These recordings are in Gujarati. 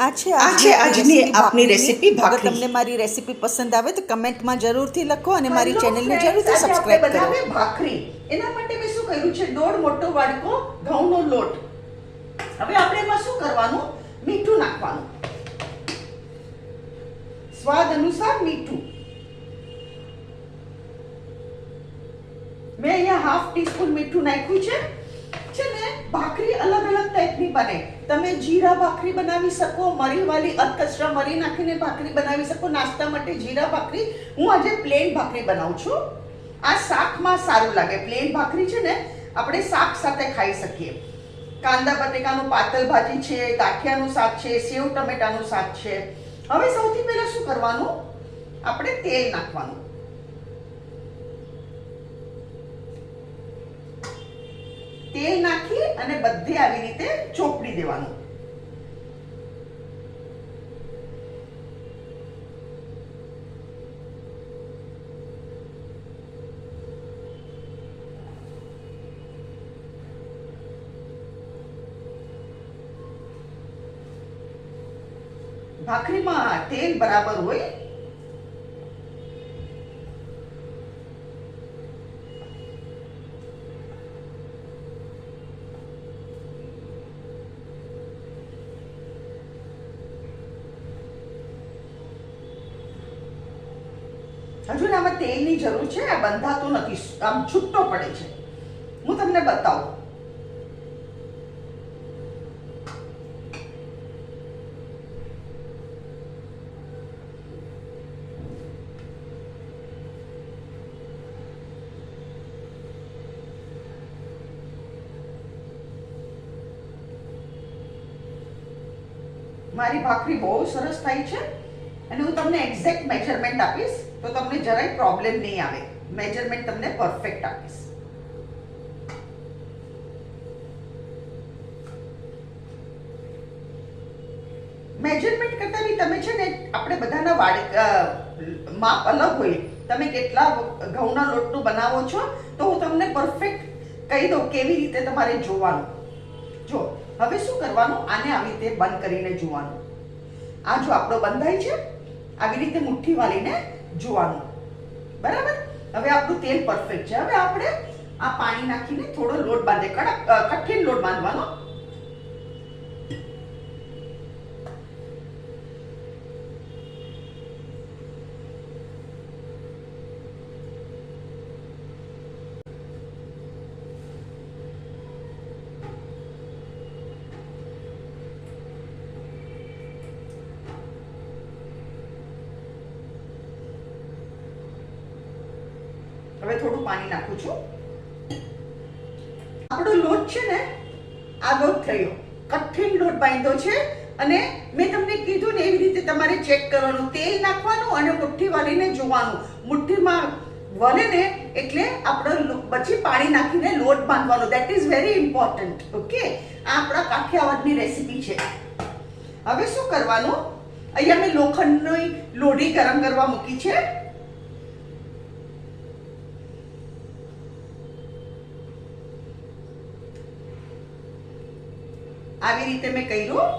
આ છે આજની આપની રેસીપી અગર ભાખરી. તમને મારી રેસીપી પસંદ આવે તો કમેન્ટમાં જરૂરથી લખો અને મારી ચેનલને જરૂરથી સબસ્ક્રાઇબ કરો. બનાવીએ ભાખરી. એના માટે મેં શું કર્યું છે, 1.5 મોટો વાડકો ઘઉંનો લોટ. હવે આપણે એમાં શું કરવાનું, મીઠું નાખવાનું, સ્વાદ અનુસાર મીઠું. મેં અહીંયા હાફ ટીસ્પૂન મીઠું નાખ્યું છે ને. ભાખરી અલગ અલગ ટાઈપની બને. તમે જીરા ભાખરી બનાવી શકો, મરી વાળી અધકચરા મરી નાખીને ભાખરી બનાવી શકો. નાસ્તા માટે જીરા ભાખરી. હું આજે પ્લેન ભાખરી બનાવું છું. આ શાકમાં સારું લાગે. પ્લેન ભાખરી છે ને, આપણે શાક સાથે ખાઈ શકીએ. કાંદા બટેકાનું પાતળ ભાજી છે, ગાંઠિયાનું શાક છે, સેવ ટમેટાનું શાક છે. હવે સૌથી પહેલા શું કરવાનું, આપણે તેલ નાખવાનું. તેલ નાખી અને બધે આવી રીતે ચોપડી દેવાનું. ભાખરીમાં તેલ બરાબર હોય. હજુ ને આમાં તેલની જરૂર છે. આ બંધાતો નથી, આમ છૂટો પડે છે. હું તમને બતાવું. મારી ભાખરી બહુ સરસ થાય છે અને હું તમને એક્ઝેક્ટ મેજરમેન્ટ આપીશ તો તમને જરાય પ્રોબ્લેમ નહીં આવે. મેજરમેન્ટ તમને પરફેક્ટ આપીશ. મેજરમેન્ટ કરતા બી તમે છે ને, આપણે બધાના માપ અલગ હોય. તમે કેટલા ઘઉંના લોટનું બનાવો છો તો હું તમને પરફેક્ટ કહી દઉં કેવી રીતે તમારે જોવાનું. જો હવે શું કરવાનું, આને આવી રીતે બંધ કરીને જોવાનું. આ જો આપણો બંધાય છે, આવી રીતે મુઠ્ઠી વાળીને જોવાનું. બરાબર. હવે આપણું તેલ પરફેક્ટ છે. હવે આપણે આ પાણી નાખીને થોડો લોટ બાંધે, કઠિન લોટ બાંધવાનો. હવે થોડું પાણી નાખું છું. આપણો લોટ છે ને, આ લોટ થયો, કઠિન લોટ બાંધ્યો છે. અને મેં તમને કીધું ને એવી રીતે તમારે ચેક કરવાનું. તેલ નાખવાનું અને મુઠ્ઠી વાળીને જોવાનું. મુઠ્ઠીમાં વળે ને એટલે આપણે પછી પાણી નાખીને લોટ બાંધવાનો. That is very important. Okay, આ આપણા કાઠિયાવાડની રેસીપી છે. હવે શું કરવાનું, અહીંયા મેં લોખંડની લોઢી ગરમ કરવા મૂકી છે. આવી રીતે મેં કર્યું.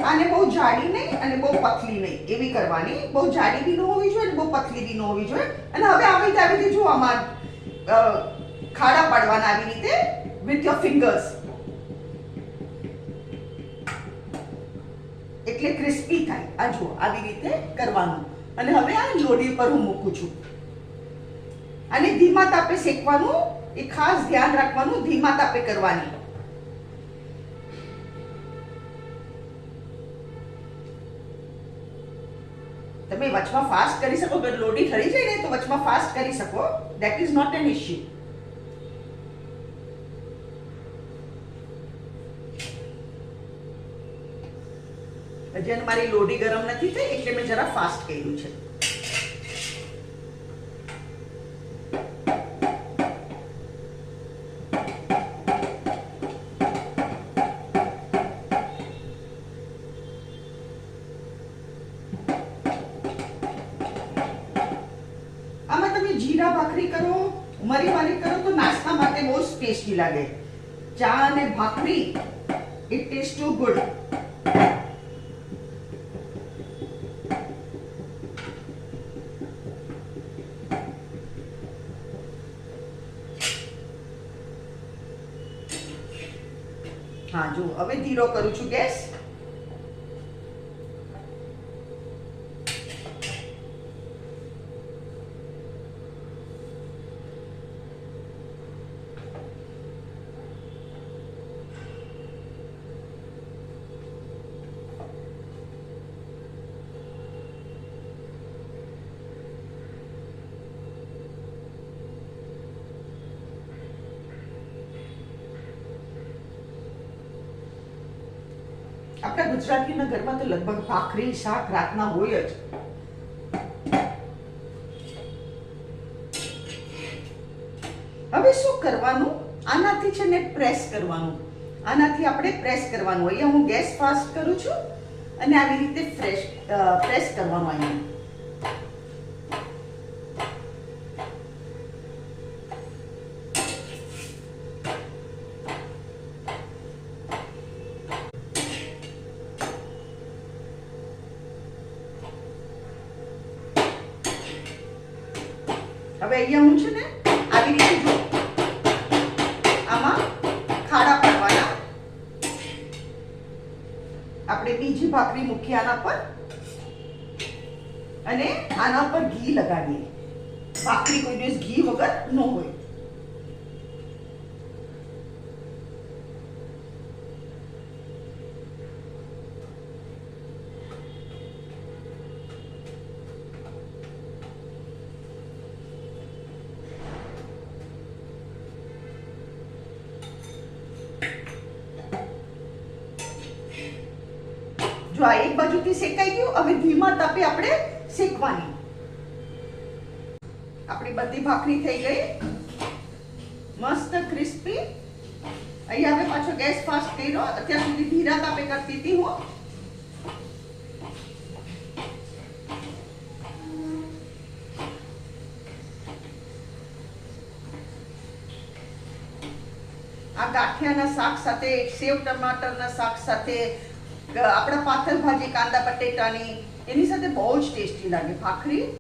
આને બહુ જાડી નહીં અને બહુ પતલી નહીં એવી કરવાની. બહુ જાડી બી ન હોવી જોઈએ, બહુ પતલી બી ન હોવી જોઈએ. અને હવે આવી રીતે જો આમાં ખાડા પાડવાના આવી રીતે વિથ યોર ફિંગર્સ, એટલે ક્રિસ્પી થાય. આ જો આવી રીતે કરવાનું. અને હવે આ લોઢી પર હું મૂકું છું. અને ધીમા તાપે શેકવાનું. એ ખાસ ધ્યાન રાખવાનું, ધીમા તાપે કરવાની. તમે વચમાં ફાસ્ટ કરી શકો. તો લોઢી ઠરી જાય ને તો વચમાં ફાસ્ટ કરી શકો. That is not an issue. હજી મારી લોઢી ગરમ નથી થઈ એટલે મેં જરા ફાસ્ટ કર્યું છે. જીરા ભાખરી કરો, મરી વાળી કરો તો નાસ્તા માટે બહુ ટેસ્ટી લાગે. ચા અને ભાખરી, ઇટ ટેસ્ટ ટુ ગુડ. હા જો હવે ધીરો કરું છું ગેસ. આપણા ગુજરાતીના ઘરમાં તો લગભગ ભાખરી શાક રાતના હોય જ. હવે શું કરવાનું? આનાથી છે ને પ્રેસ કરવાનું. આનાથી આપણે પ્રેસ કરવાનું. અહીંયા હું ગેસ ફાસ્ટ કરું છું અને આવી રીતે પ્રેસ કરવાનું અહીંયા. હવે અહીંયા હું છે ને આવી રીતે જો આમાં ખાડા પાડવાના. આપણે બીજી ભાખરી મૂકી આના પર અને આના પર ઘી લગાવીએ. ભાખરી કોઈ દિવસ ઘી વગર ન હોય. જો આ એક બાજુથી શેકાઈ ગયું. હવે ધીમા તાપે આપણે શેકવાની. આપણી બધી ભાખરી થઈ ગઈ મસ્ત ક્રિસ્પી. અહીંયા હવે પાછો ગેસ ફાસ્ટ કર્યો. અત્યાર સુધી ધીરા તાપે કરતી હતી હું. આ ગાંઠિયાના શાક સાથે, સેવ ટમાટરના શાક સાથે, આપણા પાથર ભાજી કાંદા બટેટાની, એની સાથે બહુ જ ટેસ્ટી લાગે ભાખરી.